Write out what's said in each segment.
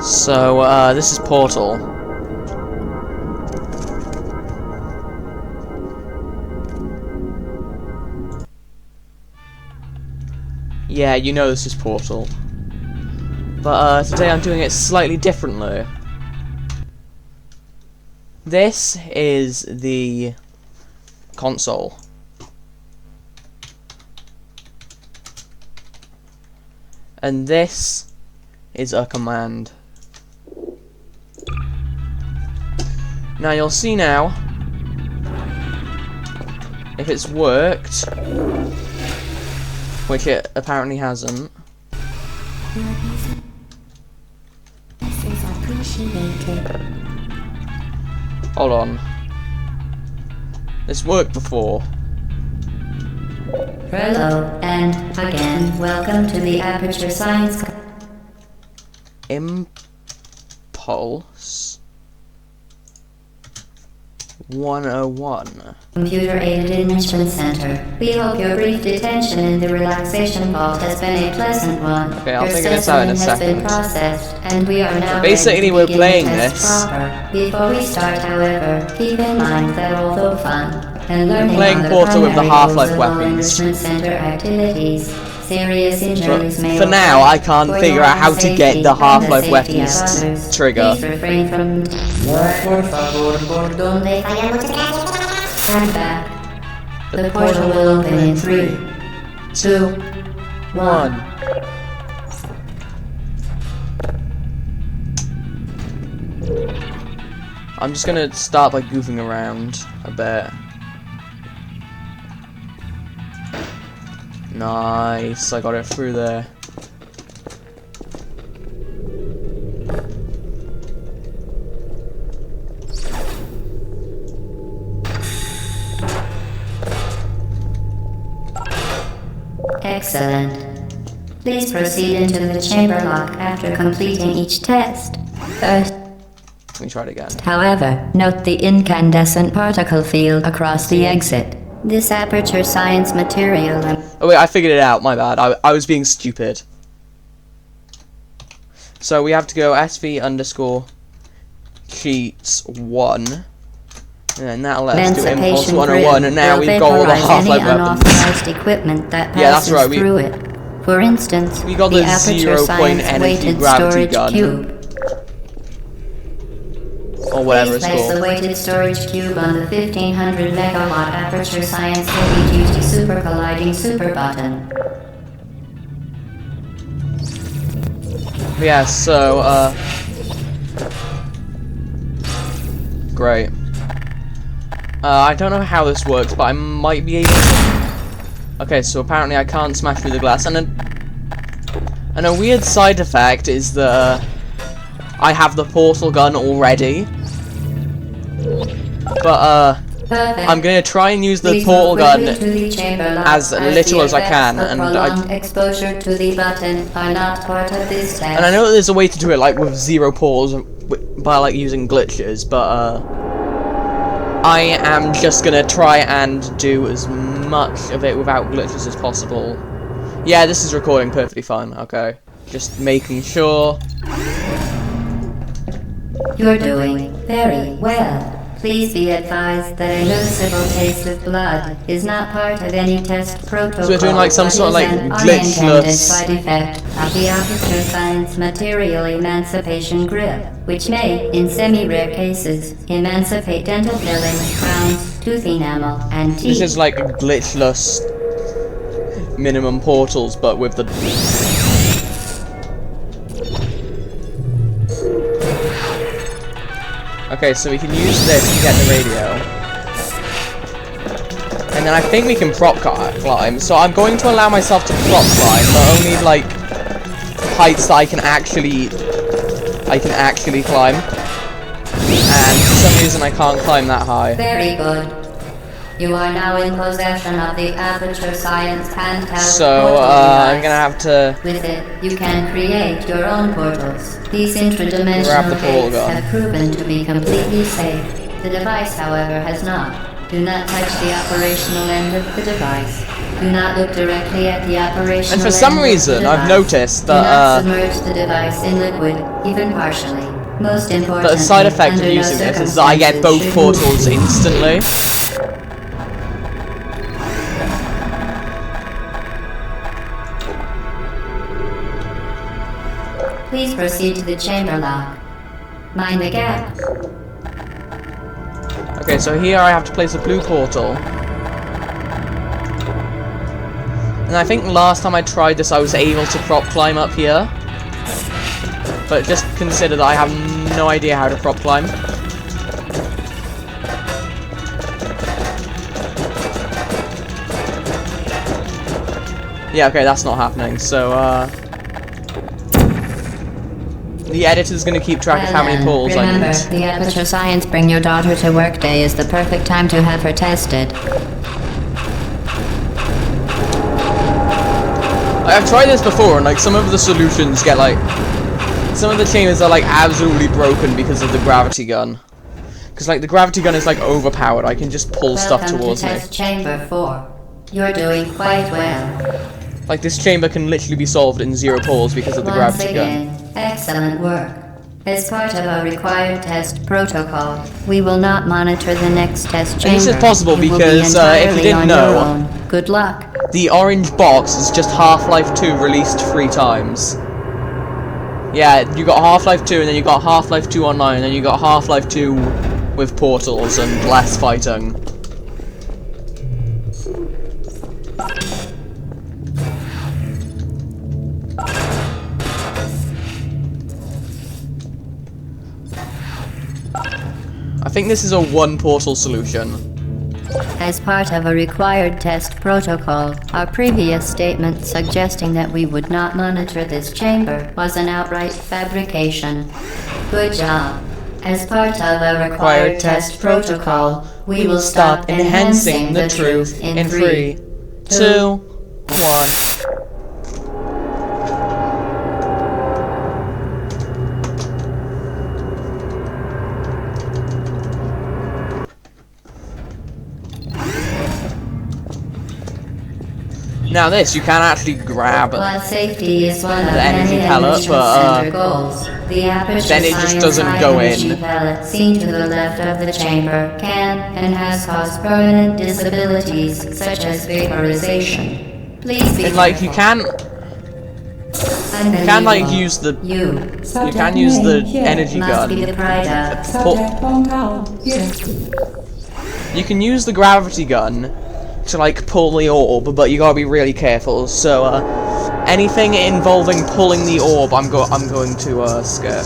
So, this is Portal. Yeah, you know this is Portal. But, today I'm doing it slightly differently. This is the console. And this is a command. Now you'll see now if it's worked, which it apparently hasn't. Hold on. This worked before. Hello, and again, welcome to the Aperture Science Impulse 101. Computer-Aided Enrichment Center. We hope your brief detention in the relaxation vault has been a pleasant one. Okay, I'll your figure this out in a specimen has been second. processed, and we are now Basically, ready to we're begin playing the test this. proper. Before we start, however, keep in mind that although fun and learning playing are the Portal with the primary Half-Life goals of all weapons. Enrichment Center activities, serious injuries may For now, I can't For figure your out how to safety get the and Half-Life the safety of weapons others, trigger. Please refrain from Stand back. The portal will open in 3, 2, 1. I'm just gonna start by goofing around a bit. Nice, I got it through there. Excellent. Please proceed into the chamber lock after completing each test. First, Let me try it again. however, note the incandescent particle field across the exit. This Aperture Science material. Oh wait, I figured it out, my bad. I was being stupid. So we have to go SV underscore cheats 1. And then that'll let us do Impulse Emancipation 101, and now will we've got all the vaporize Half-Life any weapons. unauthorized equipment that Yeah, that's passes right, through it. For instance, We got the the Aperture 0 point Science energy weighted gravity storage gun. cube. Or whatever Please it's place the called. weighted storage cube on the 1500 megawatt Aperture Science heavy-duty super colliding super button. Yeah, so, great. I don't know how this works, but I might be able to. Okay, so apparently I can't smash through the glass, and a weird side effect is that I have the portal gun already. But, Perfect. I'm gonna try and use the Please portal move gun quickly to the chamber lock as little the as I effects can, of and prolonged exposure to the button are not part of this test. And I know that there's a way to do it, like, with 0 pause, by, like, using glitches, but, I am just gonna try and do as much of it without glitches as possible. Yeah, this is recording perfectly fine, okay. Just making sure. You're doing very well. Please be advised that a noticeable taste of blood is not part of any test protocol. So we're doing, like, some but sort of, is like, an unintended glitchless- side effect of the Aperture Science material emancipation grip, which may, in semi-rare cases, emancipate dental fillings, crowns, tooth enamel, and teeth. This is like glitchless minimum portals, but with the. Okay, so we can use this to get the radio. And then I think we can prop climb, so I'm going to allow myself to prop climb, but only like heights that I can actually climb. And for some reason I can't climb that high. Very good. You are now in possession of the Aperture Science handheld So, portal I'm device. gonna have to. With it, you can create your own portals. These Grab the intradimensional portal gates gun. have proven to be completely safe. The device, however, has not. Do not touch the operational end of the device. Do not look directly at the operational. And for some end of the reason, I've device. noticed Do not that submerge the device in liquid, even partially. Most important. the side effect of using this is that I get both portals instantly. Please proceed to the chamber lock. Mind the gap. Okay, so here I have to place a blue portal. And I think last time I tried this I was able to prop climb up here. But just consider that I have no idea how to prop climb. Yeah, okay, that's not happening, so the editor's gonna keep track of how many pulls I Remember, need. the Aperture Science Bring Your Daughter to Work Day is the perfect time to have her tested. I've tried this before, and like some of the solutions get like, some of the chambers are like absolutely broken because of the gravity gun. Because like the gravity gun is like overpowered. I can just pull stuff towards me. Welcome to Test Chamber 4. You're doing quite well. Like this chamber can literally be solved in 0 pulls because of the Once gravity again, gun. excellent work. As part of our required test protocol, we will not monitor the next test chamber. And this is possible It will be because, if you entirely didn't on know, your own. Good luck. The orange box is just Half-Life 2 released 3 times. Yeah, you got Half-Life 2, and then you got Half-Life 2 Online, and then you got Half-Life 2 with portals and less fighting. I think this is a 1 portal solution. As part of a required test protocol, our previous statement suggesting that we would not monitor this chamber was an outright fabrication. Good job. As part of a required test protocol, we will stop enhancing the truth in 3, 2, 1. Now this, you can actually grab While safety is one of the energy many pellet, initial but center goals, the Aperture then it just Science doesn't high go energy in. pellet seen to the left of the chamber can and has caused permanent disabilities such as vaporization. Please be And like you can like use the You can use the energy must be the gun. pride of. You can use the gravity gun to like pull the orb, but you gotta be really careful. So anything involving pulling the orb, I'm going to skip.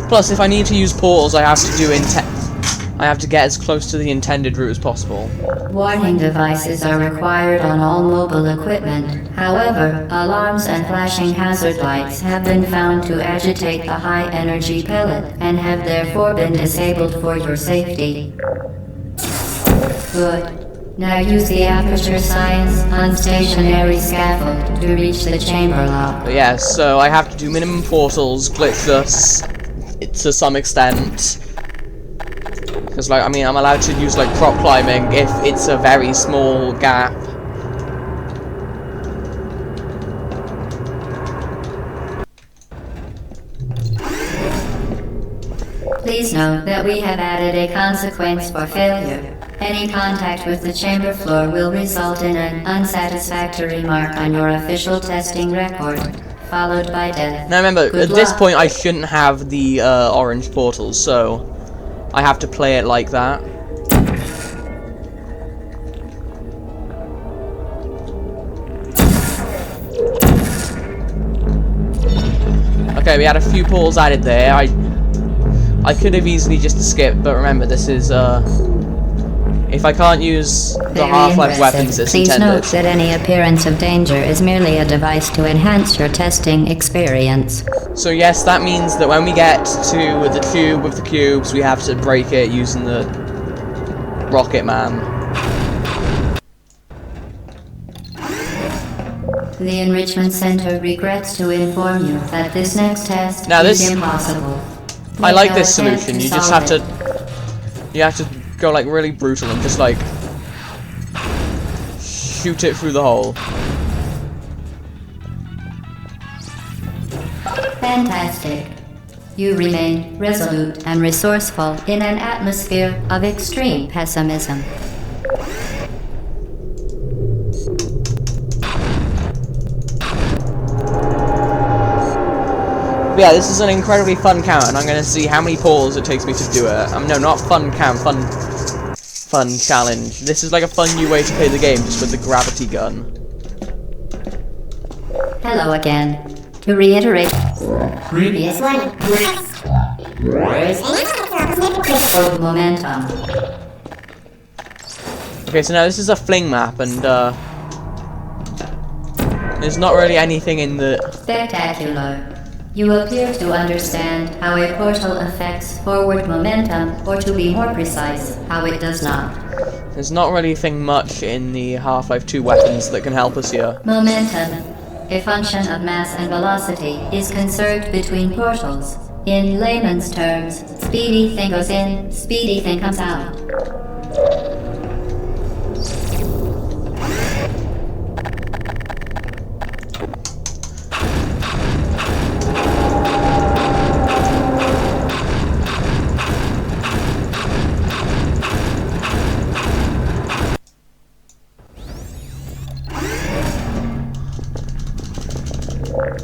Plus, if I need to use portals, I have to get as close to the intended route as possible. Warning devices are required on all mobile equipment. However, alarms and flashing hazard lights have been found to agitate the high-energy pellet and have therefore been disabled for your safety. Good. Now use the Aperture Science unstationary scaffold to reach the chamber lock. But yeah, so I have to do minimum portals, glitchless, to some extent. Because, like, I mean, I'm allowed to use, like, prop climbing if it's a very small gap. Please note that we have added a consequence for failure. Any contact with the chamber floor will result in an unsatisfactory mark on your official testing record, followed by death. Now remember, Good at this luck. point I shouldn't have the orange portals, so I have to play it like that. Okay, we had a few portals added there. I could have easily just skipped, but remember, this is if I can't use the Very Half-Life impressive. weapons it's Please intended. note that any appearance of danger is merely a device to enhance your testing experience. So yes, that means that when we get to the tube with the cubes, we have to break it using the Rocket Man. The Enrichment Center regrets to inform you that this next test Now is this- impossible. I Make like no this attempt solution. You solve just have it. to go like really brutal and just like shoot it through the hole. Fantastic. You remain resolute and resourceful in an atmosphere of extreme pessimism. But yeah, this is an incredibly fun count, and I'm going to see how many portals it takes me to do it. No, not fun count, fun challenge. This is like a fun new way to play the game, just with the gravity gun. Hello again. To reiterate, previous one. Momentum. Okay, so now this is a fling map, and there's not really anything in the... Spectacular. You appear to understand how a portal affects forward momentum, or to be more precise, how it does not. There's not really anything much in the Half-Life 2 weapons that can help us here. Momentum, a function of mass and velocity, is conserved between portals. In layman's terms, speedy thing goes in, speedy thing comes out.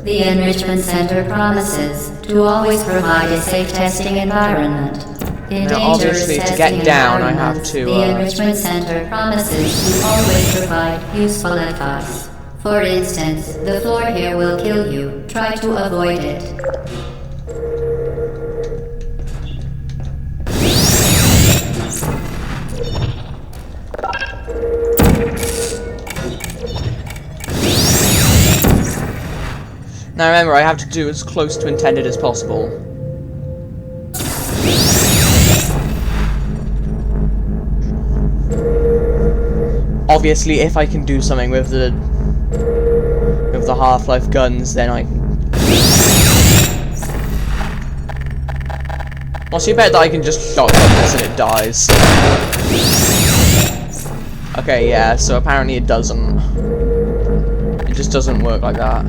The Enrichment Center promises to always provide a safe testing environment. In Now, dangerous obviously, to testing get down, I have environments, to, the Enrichment Center promises to always provide useful advice. For instance, the floor here will kill you. Try to avoid it. Now remember, I have to do as close to intended as possible. Obviously, if I can do something with the Half-Life guns, then I can... Well, so you bet that I can just shotgun this and it dies. Okay, yeah, so apparently it doesn't. It just doesn't work like that.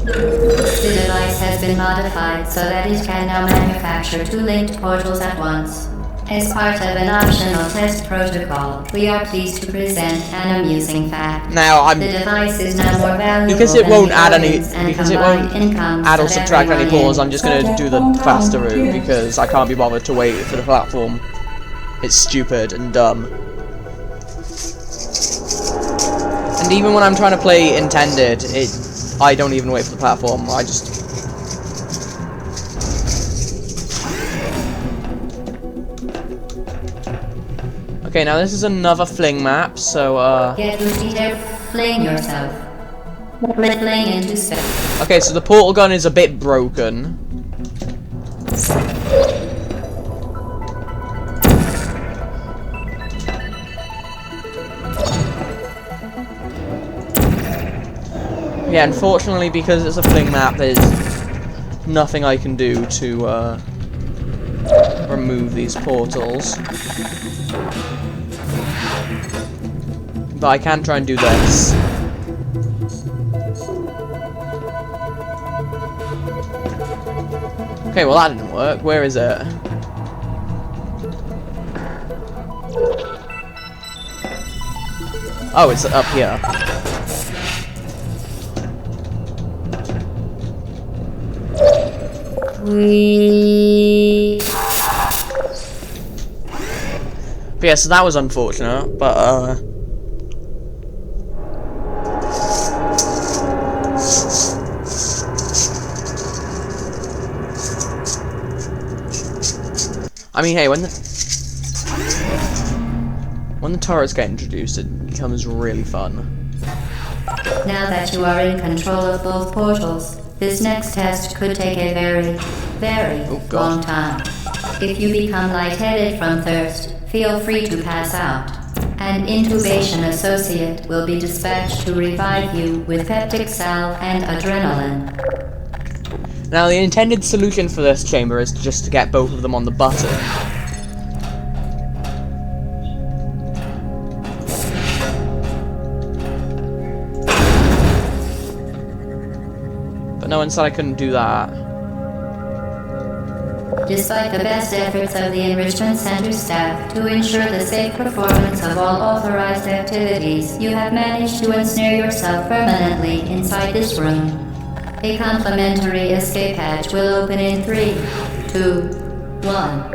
The device has been modified so that it can now manufacture two linked portals at once. As part of an optional test protocol, we are pleased to present an amusing fact. Now The device is now more valuable because it than won't the add any, organs and because it combined won't incomes add or of subtract any everyone portals, in. I'm just gonna do the faster route because I can't be bothered to wait for the platform. It's stupid and dumb. And even when I'm trying to play intended, I don't even wait for the platform. I just... Okay, now this is another fling map, so Get your feet there, fling yourself. Fling into space. okay, so the portal gun is a bit broken. Yeah, unfortunately, because it's a fling map, there's nothing I can do to remove these portals. But I can try and do this. Okay, well that didn't work. Where is it? Oh, it's up here. But yeah, so that was unfortunate, but I mean, hey, when the turrets get introduced, it becomes really fun. Now that you are in control of both portals, this next test could take a very, very long time. If you become lightheaded from thirst, feel free to pass out. An intubation associate will be dispatched to revive you with peptic salve and adrenaline. Now, the intended solution for this chamber is just to get both of them on the button. But no one said I couldn't do that. Despite the best efforts of the Enrichment Center staff to ensure the safe performance of all authorized activities, you have managed to ensnare yourself permanently inside this room. A complimentary escape hatch will open in 3, 2, 1.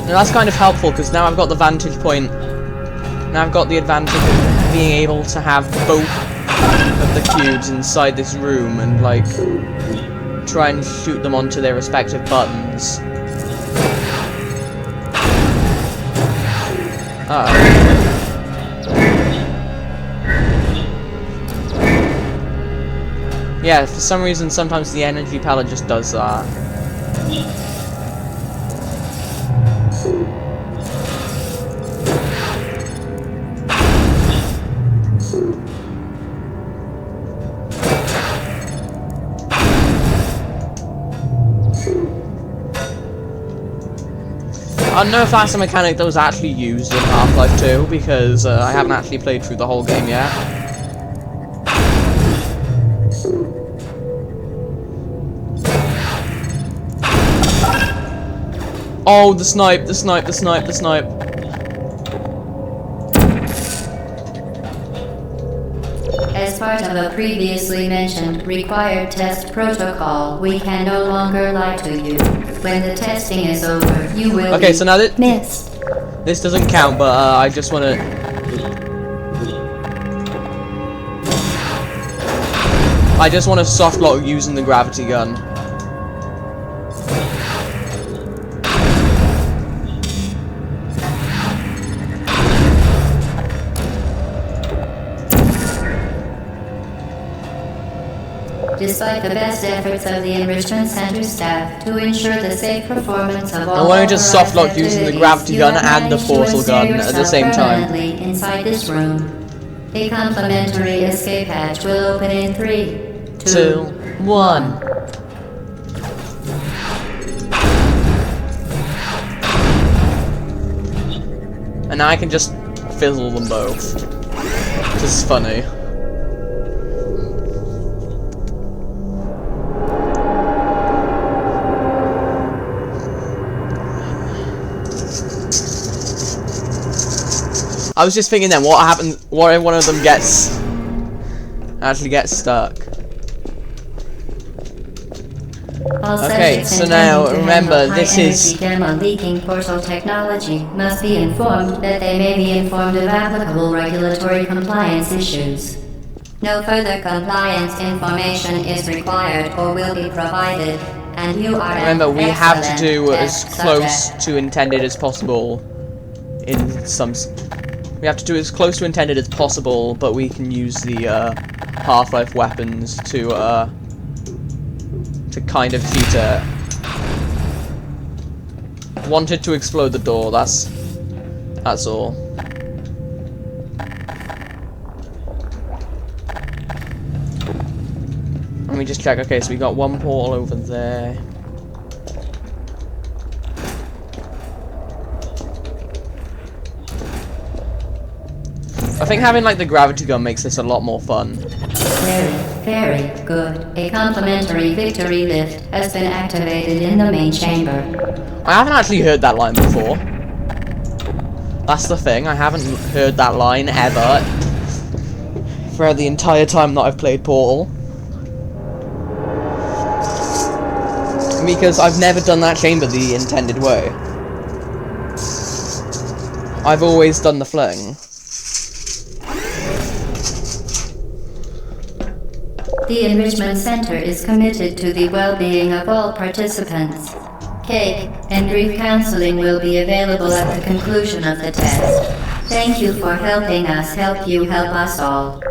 Now that's kind of helpful, because now I've got the vantage point. Now I've got the advantage of being able to have both of the cubes inside this room and, like, try and shoot them onto their respective buttons. Uh-oh. Yeah, for some reason, sometimes the energy palette just does that. I don't know if that's a mechanic that was actually used in Half-Life 2, because I haven't actually played through the whole game yet. Oh, the snipe, the snipe, the snipe, the snipe. As part of a previously mentioned required test protocol, we can no longer lie to you. When the testing is over, you will Okay, so now that miss. this doesn't count, but I just want to... I just want to soft lock using the gravity gun. Despite the best efforts of the Enrichment Center staff to ensure the safe performance of all I want to just soft lock using the gravity gun and the portal gun at the same time. Inside this room, a complimentary escape hatch will open in 3, 2, 1. And now I can just fizzle them both. Which is funny. I was just thinking then, what happens? What if one of them actually gets stuck? Okay, so now remember, this is demo leaking portal technology must be informed that they may be informed of applicable regulatory compliance issues. No further compliance information is required or will be provided, and you are remember we have to do as test close subject. to intended as possible. We have to do as close to intended as possible, but we can use the Half-Life weapons to kind of cheat it. Wanted to explode the door. That's all. Let me just check. Okay, so we got one portal over there. I think having like the gravity gun makes this a lot more fun. Very, very good. A complimentary victory lift has been activated in the main chamber. I haven't actually heard that line before. That's the thing, I haven't heard that line ever throughout the entire time that I've played Portal. Because I've never done that chamber the intended way. I've always done the fling. The Enrichment Center is committed to the well-being of all participants. Cake and grief counseling will be available at the conclusion of the test. Thank you for helping us help you help us all.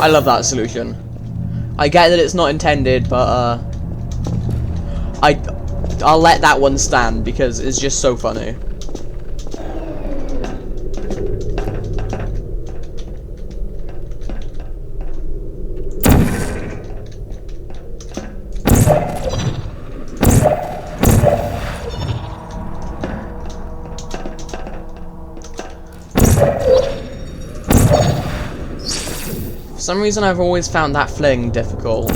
I love that solution. I get that it's not intended, but I'll let that one stand because it's just so funny. For some reason, I've always found that fling difficult.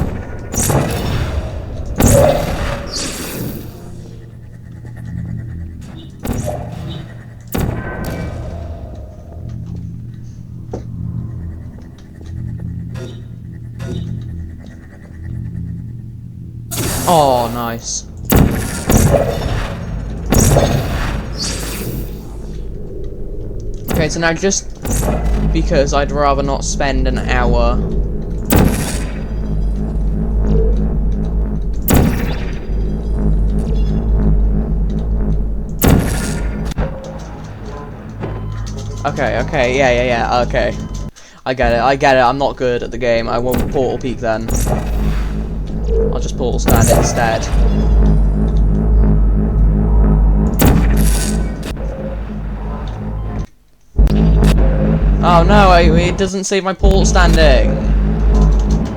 Oh, nice. Okay, so now just because I'd rather not spend an hour okay, yeah, okay. I get it, I'm not good at the game. I won't portal peek then. I'll just portal stand instead. Oh no, it doesn't save my portal standing.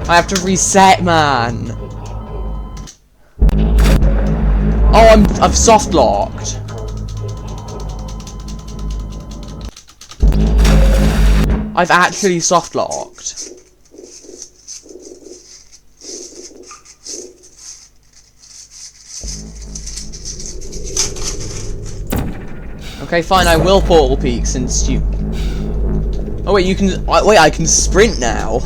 I have to reset, man. Oh, I've soft locked. I've actually soft locked. Okay, fine, I will portal peek since you... Oh wait, you can... Wait, I can sprint now.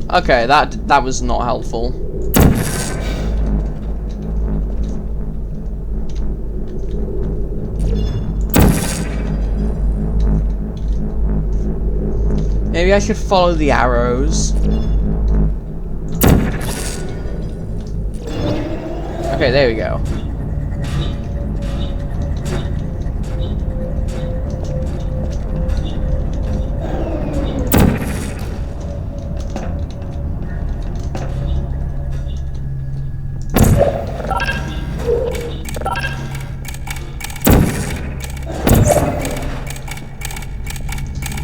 Okay, that was not helpful. Maybe I should follow the arrows. Okay, there we go.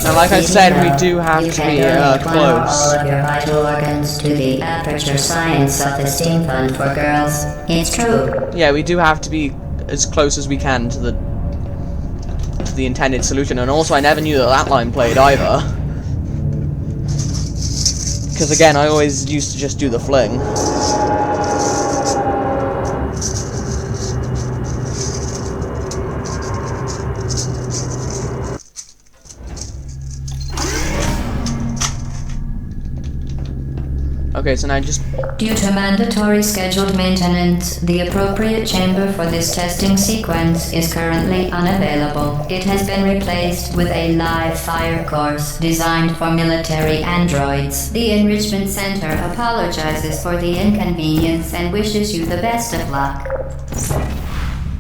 Now, like I said, we do have to be close. All of your vital organs to the Aperture Science Self-Esteem Fund for Girls. It's true. Yeah, we do have to be as close as we can to the intended solution. And also, I never knew that line played either. Because again, I always used to just do the fling. Okay, so now just... Due to mandatory scheduled maintenance, the appropriate chamber for this testing sequence is currently unavailable. It has been replaced with a live fire course designed for military androids. The Enrichment Center apologizes for the inconvenience and wishes you the best of luck.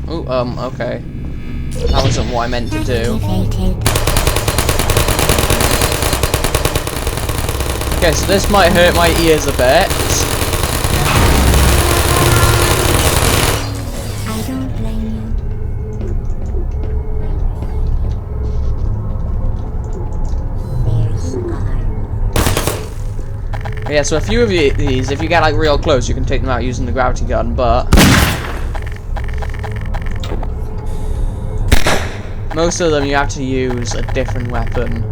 Ooh, okay. That wasn't what I meant to do. Okay, so this might hurt my ears a bit. I don't blame you. There you are. Yeah, so a few of these, if you get like real close, you can take them out using the gravity gun, but most of them you have to use a different weapon.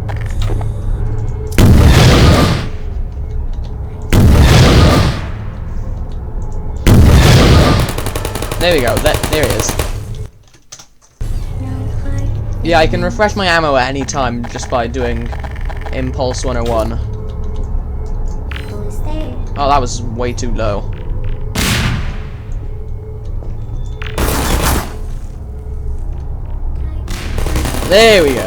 There we go, there it is. Yeah, I can refresh my ammo at any time just by doing Impulse 101. Oh, that was way too low. There we go.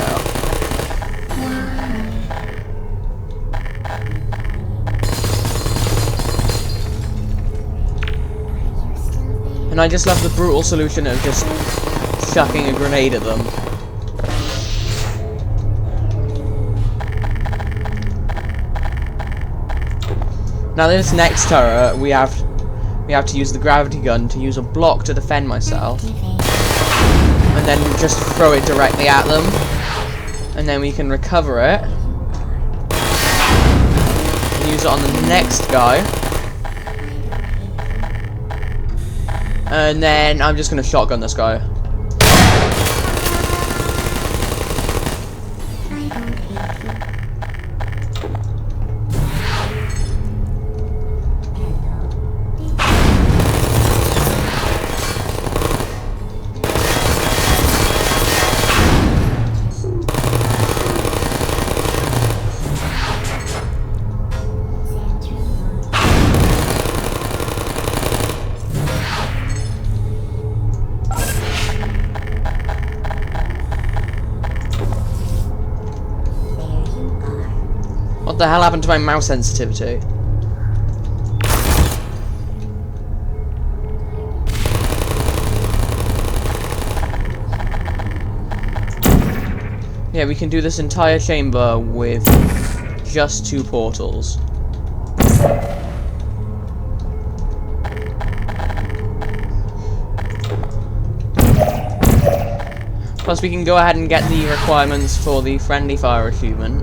And I just left the brutal solution of just chucking a grenade at them. Now this next turret, we have to use the gravity gun to use a block to defend myself. And then just throw it directly at them. And then we can recover it. And use it on the next guy. And then I'm just gonna shotgun this guy. What the hell happened to my mouse sensitivity? Yeah, we can do this entire chamber with just 2 portals. Plus we can go ahead and get the requirements for the friendly fire achievement.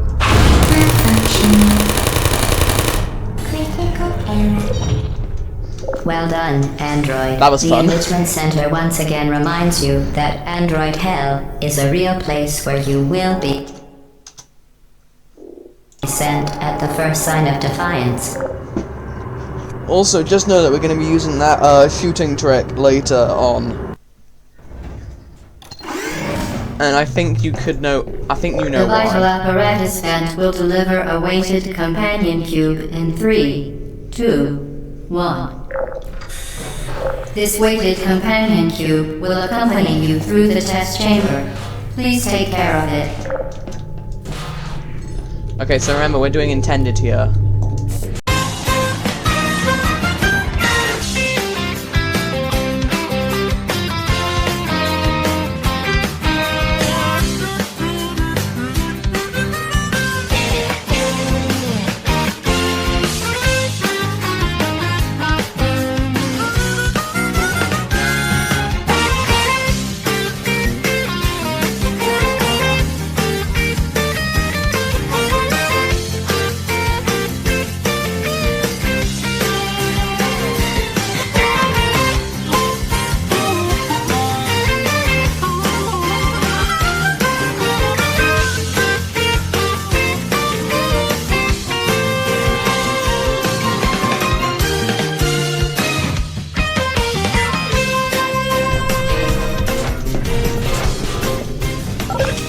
Well done, Android. That was fun. The Enrichment Center once again reminds you that Android Hell is a real place where you will be sent at the first sign of defiance. Also, just know that we're going to be using that shooting trick later on. And I think you could know. I think you know The vital why. apparatus vent will deliver a weighted companion cube in 3, 2, 1. This weighted companion cube will accompany you through the test chamber. Please take care of it. Okay, so remember, we're doing intended here.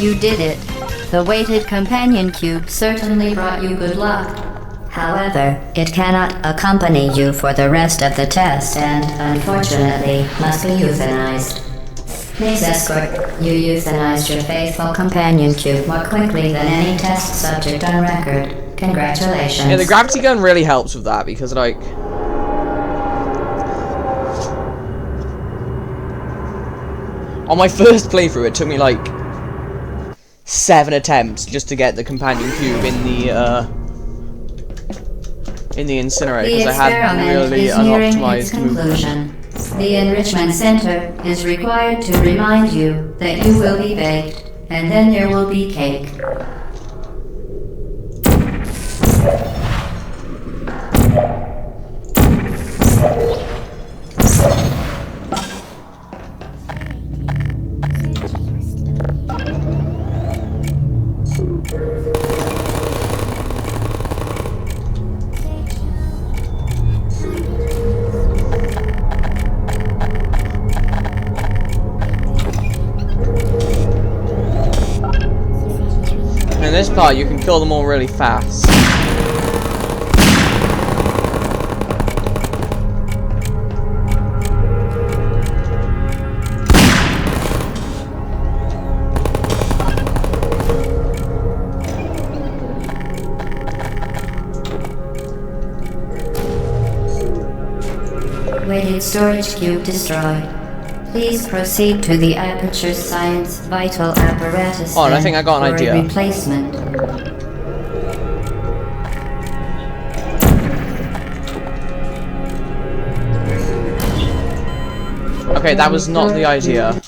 You did it. The weighted companion cube certainly brought you good luck. However, it cannot accompany you for the rest of the test and, unfortunately, must be euthanized. Please escort. You euthanized your faithful companion cube more quickly than any test subject on record. Congratulations. Yeah, the gravity gun really helps with that because, like, on my first playthrough, it took me like 7 attempts just to get the companion cube in the incinerator The because I had experiment really is nearing its unoptimized movement. conclusion. The Enrichment Center is required to remind you that you will be baked, and then there will be cake. In this part, you can kill them all really fast. Upgraded storage cube destroyed. Please proceed to the Aperture Science Vital Apparatus Oh, and I think I got an for idea. a replacement. Okay, that was not the idea.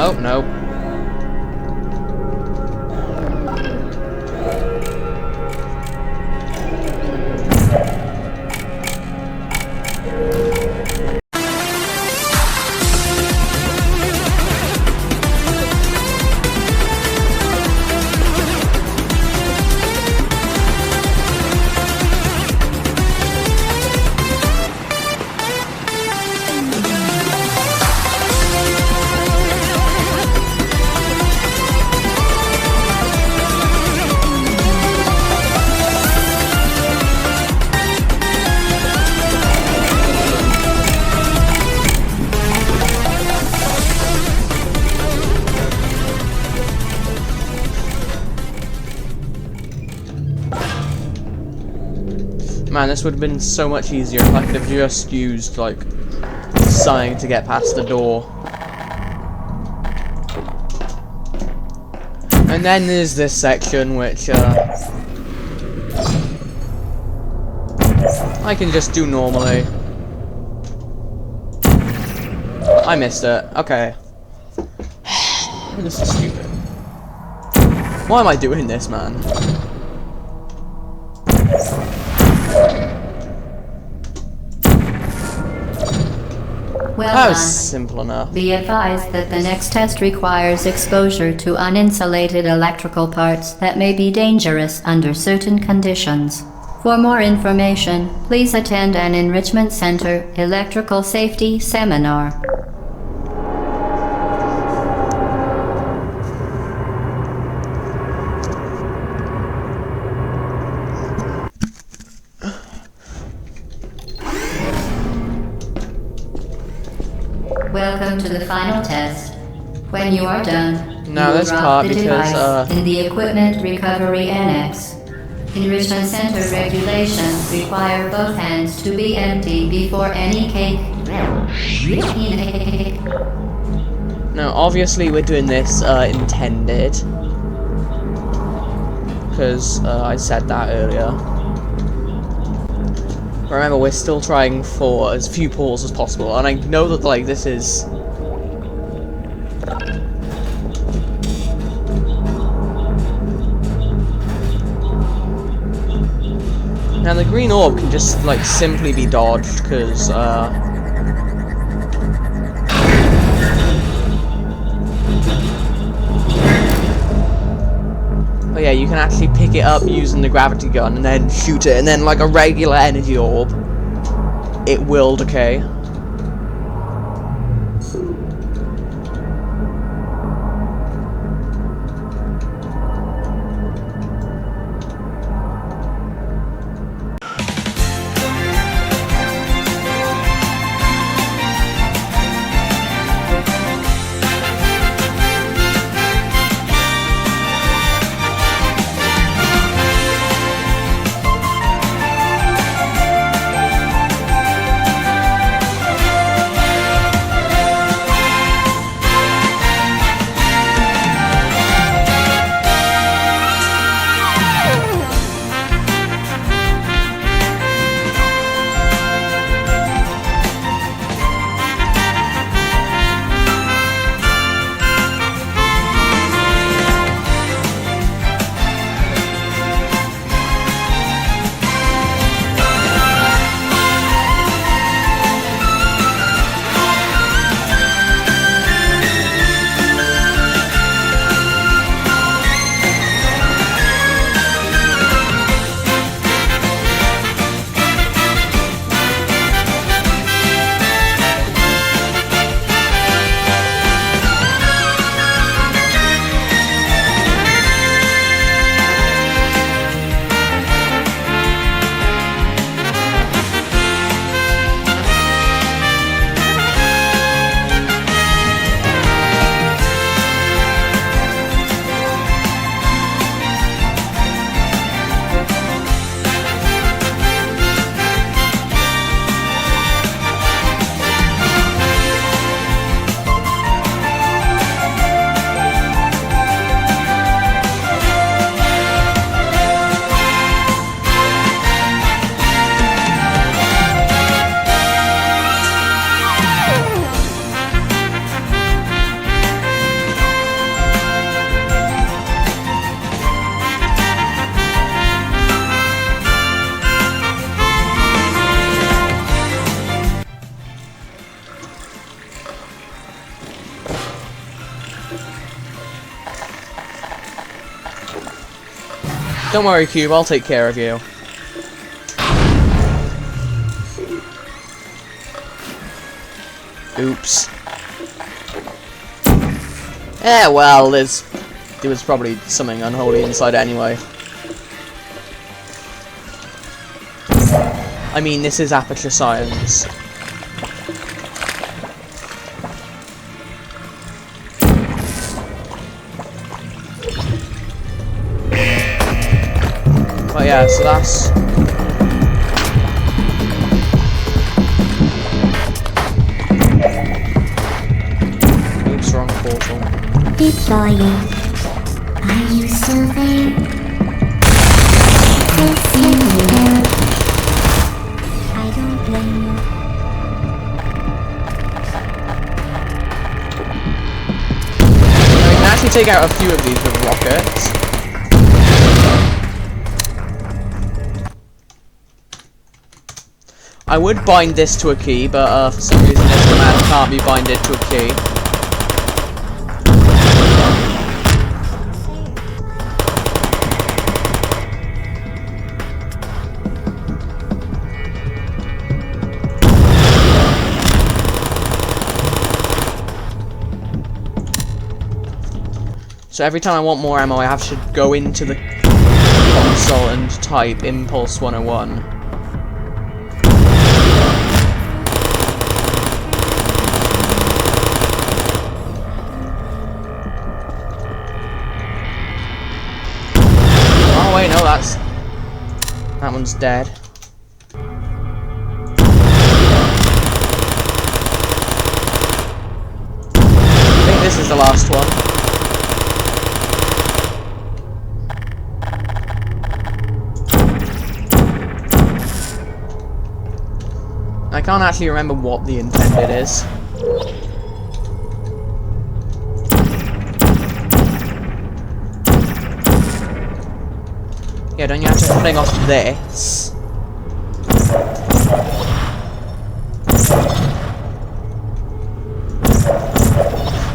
Oh, no. Man, this would have been so much easier if I could have just used, like, sign to get past the door. And then there's this section, which, I can just do normally. I missed it. Okay. This is stupid. Why am I doing this, man? Well That done. was simple enough. Be advised that the next test requires exposure to uninsulated electrical parts that may be dangerous under certain conditions. For more information, please attend an Enrichment Center electrical safety seminar. Welcome to the final test. When you are done, No, you will that's drop hard the because, device in the Equipment Recovery Annex. Enrichment Center regulations require both hands to be empty before any cake. No, obviously we're doing this, intended. Because, I said that earlier. Remember, we're still trying for as few portals as possible, and I know that, like, this is... Now, the green orb can just, like, simply be dodged, because, Oh yeah, you can actually pick it up using the gravity gun and then shoot it, and then like a regular energy orb, it will decay. Don't worry, Cube, I'll take care of you. Oops. Yeah, well, there was probably something unholy inside anyway. I mean, this is Aperture Science. But yeah, so that's... Oops, wrong portal. Deploying. Are you still there? Continue. I don't blame you. We can actually take out a few of these with rockets. I would bind this to a key, but for some reason this command can't be binded to a key. So every time I want more ammo, I have to go into the console and type Impulse 101. Oh wait, no, that one's dead. I think this is the last one. I can't actually remember what the intended is. Yeah, don't you have to fling off this?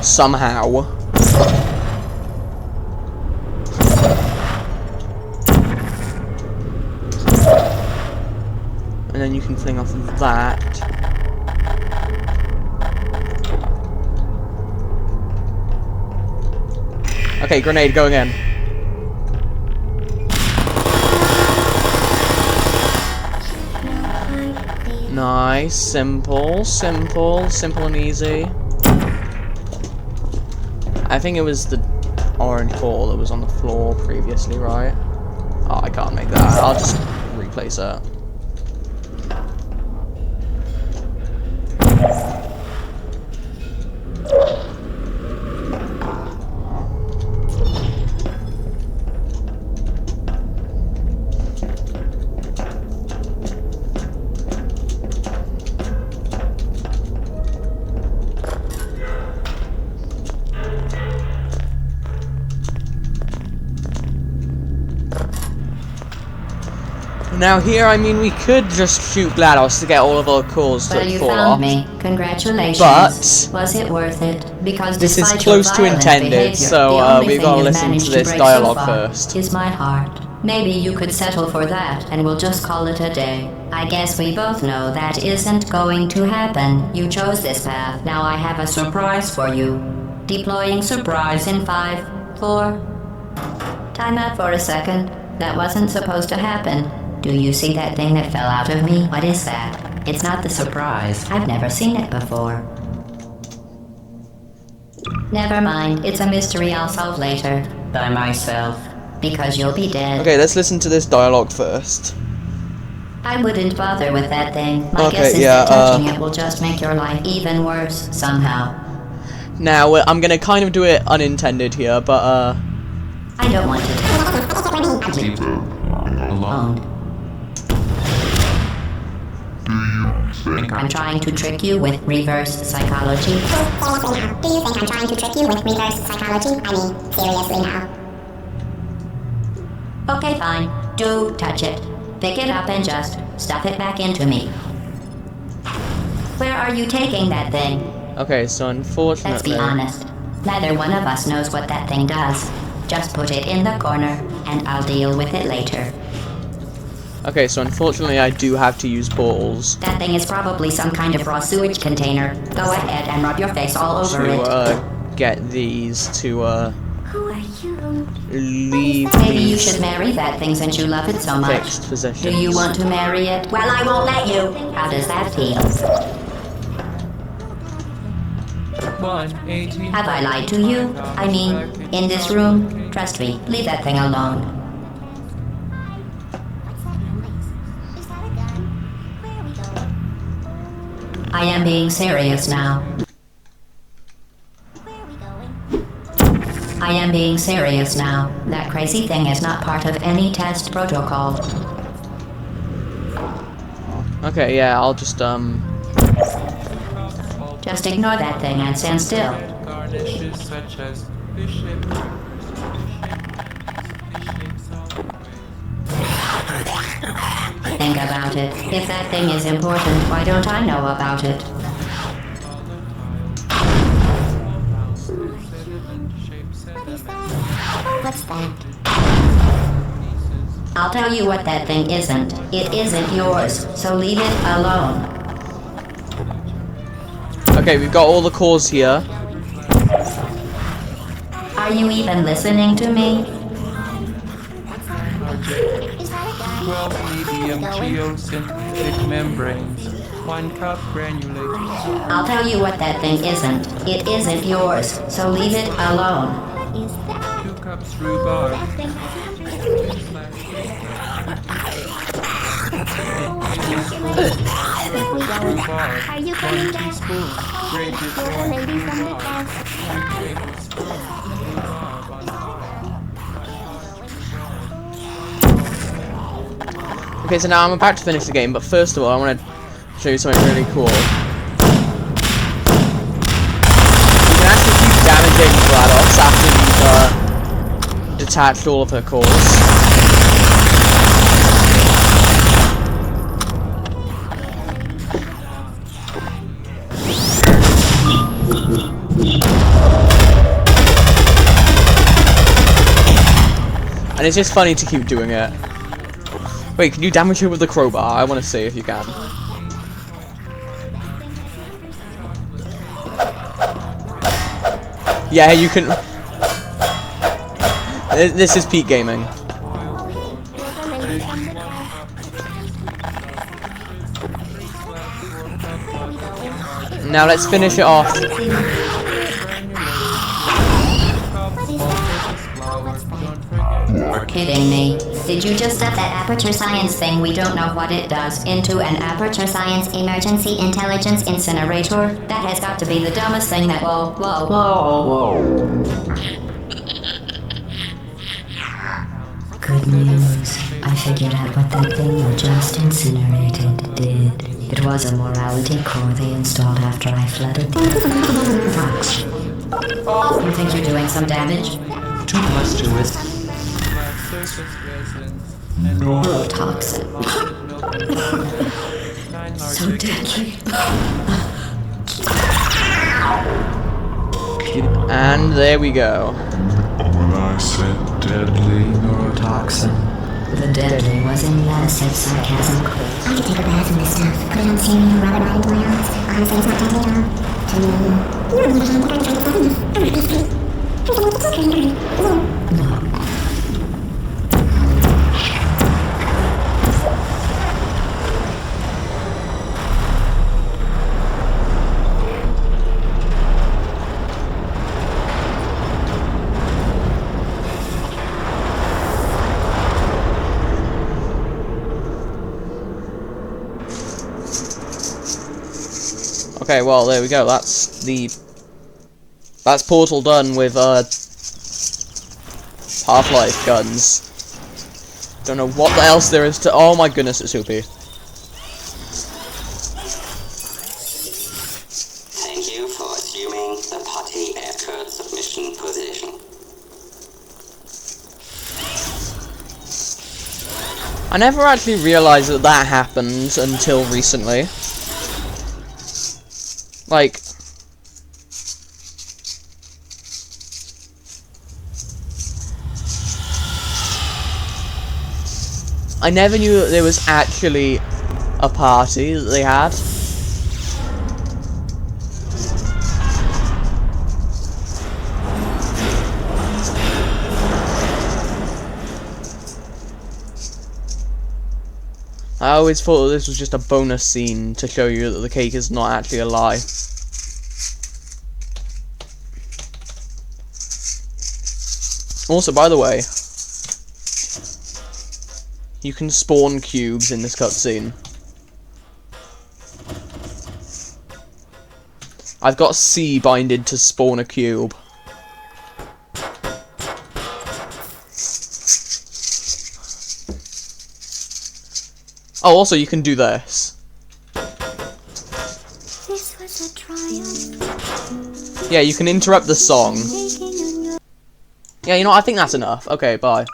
Somehow. And then you can fling off that. Okay, grenade, go again. Nice, simple and easy. I think it was the orange ball that was on the floor previously, right? Oh, I can't make that. I'll just replace it. Now here, I mean, we could just shoot GLaDOS to get all of our cores Well, to you fall found off. me. Congratulations. But was it worth it? Because this is despite close your to violent intended, behavior, so, the only we've thing gotta you've listen managed to this break dialogue so far first. Is my heart. Maybe you could settle for that, and we'll just call it a day. I guess we both know that isn't going to happen. You chose this path. Now I have a surprise for you. Deploying surprise in 5, 4. Time out for a second. That wasn't supposed to happen. Do you see that thing that fell out of me? What is that? It's not the surprise. I've never seen it before. Never mind. It's a mystery I'll solve later. By myself. Because you'll be dead. Okay, let's listen to this dialogue first. I wouldn't bother with that thing. My Okay, guess is yeah, that touching it will just make your life even worse, somehow. Now, I'm gonna kind of do it unintended here, but, I don't want to. Alone. I'm trying to trick you with reverse psychology. Do you think I'm trying to trick you with reverse psychology? I mean, seriously now. Okay, fine. Do touch it. Pick it up and just stuff it back into me. Where are you taking that thing? okay, so unfortunately... Let's be honest. Neither one of us knows what that thing does. Just put it in the corner. and I'll deal with it later. Okay, so unfortunately I do have to use portals That thing is probably some kind of raw sewage container. Go ahead and rub your face all over it. to get these to Who are you? leave Maybe you these should marry that thing since you love it so much. fixed positions. Do you want to marry it? Well, I won't let you. How does that feel? 118. Have I lied to you? I mean, in this room? Trust me, leave that thing alone. Is that a gun? Where are we going? I am being serious now. Where are we going? I am being serious now. That crazy thing is not part of any test protocol. Okay, yeah, I'll just Just ignore that thing and stand still. Garnishes such as bishop. Think about it. If that thing is important, why don't I know about it? What's that? I'll tell you what that thing isn't. It isn't yours, so leave it alone. okay, we've got all the cores here. Are you even listening to me? Is that a gun? 12 medium geosynthetic membranes. 1 cup granulated sugar. I'll tell you what that thing isn't. It isn't yours, so leave it alone. What is that? 2 cups rhubarb. Rhubarb. Are you 1 coming back? teaspoon. Grated You're the orange lady from the rhubarb. past. 1 tablespoon. Rhubarb on fire. Okay, so now I'm about to finish the game, but first of all, I want to show you something really cool. You can actually keep damaging GLaDOS after you've detached all of her cores. And it's just funny to keep doing it. Wait, can you damage her with the crowbar? I want to see if you can. Yeah, you can. This is peak gaming. You're the lady from the past. Now let's finish it off. You're kidding me. Did you just set that Aperture Science thing, we don't know what it does, into an Aperture Science Emergency Intelligence Incinerator? That has got to be the dumbest thing that. Whoa. Good news. I figured out what that thing you just incinerated did. It was a morality core they installed after I flooded the box. You think you're doing some damage? Too much to it. Surface resins. And Neurotoxin. So deadly. And there we go. When I said deadly neurotoxin. The deadly was in said sarcasm. I could take a bath in this stuff, put it on Sammy and rub it right into my arms. Honestly, it's not deadly at all. To me. You don't need a hand to try to I'm not beastly. Here's a little token. No. Okay, well there we go. That's Portal done with Half-Life guns. Don't know what else there is to. Oh my goodness, it's OP. Thank you for assuming the party after submission position. I never actually realized that that happened until recently. Like, I never knew that there was actually a party that they had. I always thought that this was just a bonus scene to show you that the cake is not actually a lie. Also, by the way, you can spawn cubes in this cutscene. I've got C binded to spawn a cube. Oh, also you can do this. This was a triumph. Yeah, you can interrupt the song. Taking a Yeah, you know what? I think that's enough. Okay, bye.